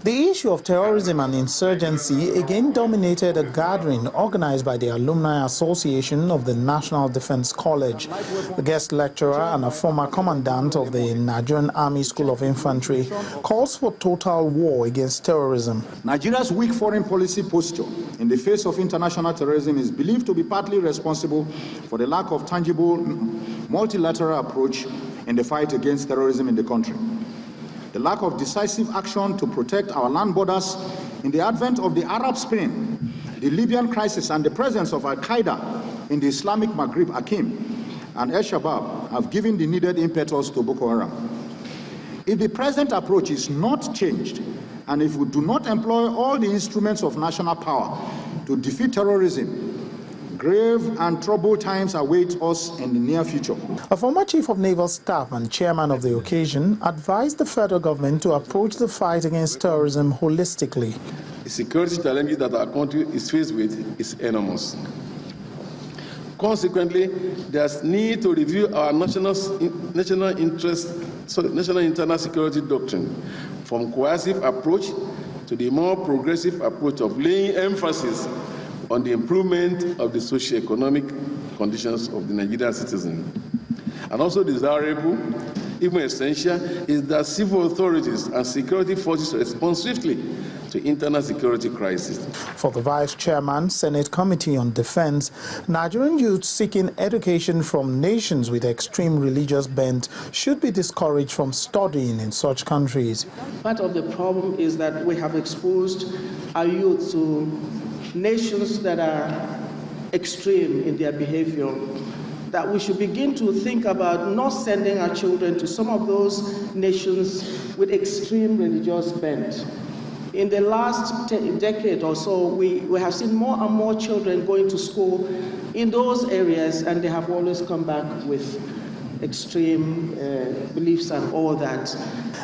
The issue of terrorism and insurgency again dominated a gathering organized by the Alumni Association of the National Defense College. The guest lecturer and a former commandant of the Nigerian Army School of Infantry calls for total war against terrorism. Nigeria's weak foreign policy posture in the face of international terrorism is believed to be partly responsible for the lack of tangible multilateral approach in the fight against terrorism in the country. The lack of decisive action to protect our land borders in the advent of the Arab Spring, the Libyan crisis, and the presence of Al-Qaeda in the Islamic Maghreb, Akim, and El-Shabaab have given the needed impetus to Boko Haram. If the present approach is not changed, and if we do not employ all the instruments of national power to defeat terrorism, grave and troubled times await us in the near future. A former Chief of Naval Staff and chairman of the occasion advised the federal government to approach the fight against terrorism holistically. The security challenges that our country is faced with is enormous. Consequently, there's need to review our national internal security doctrine from coercive approach to the more progressive approach of laying emphasis on the improvement of the socio-economic conditions of the Nigerian citizen. And also desirable, even essential, is that civil authorities and security forces respond swiftly to internal security crises. For the Vice Chairman, Senate Committee on Defense, Nigerian youth seeking education from nations with extreme religious bent should be discouraged from studying in such countries. Part of the problem is that we have exposed our youth to nations that are extreme in their behavior, that we should begin to think about not sending our children to some of those nations with extreme religious bent. In the last decade or so, we have seen more and more children going to school in those areas, and they have always come back with extreme beliefs and all that.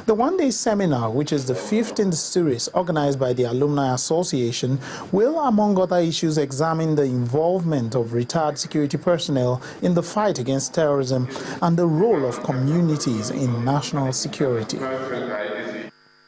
The one-day seminar, which is the fifth in the series organized by the Alumni Association, will, among other issues, examine the involvement of retired security personnel in the fight against terrorism and the role of communities in national security.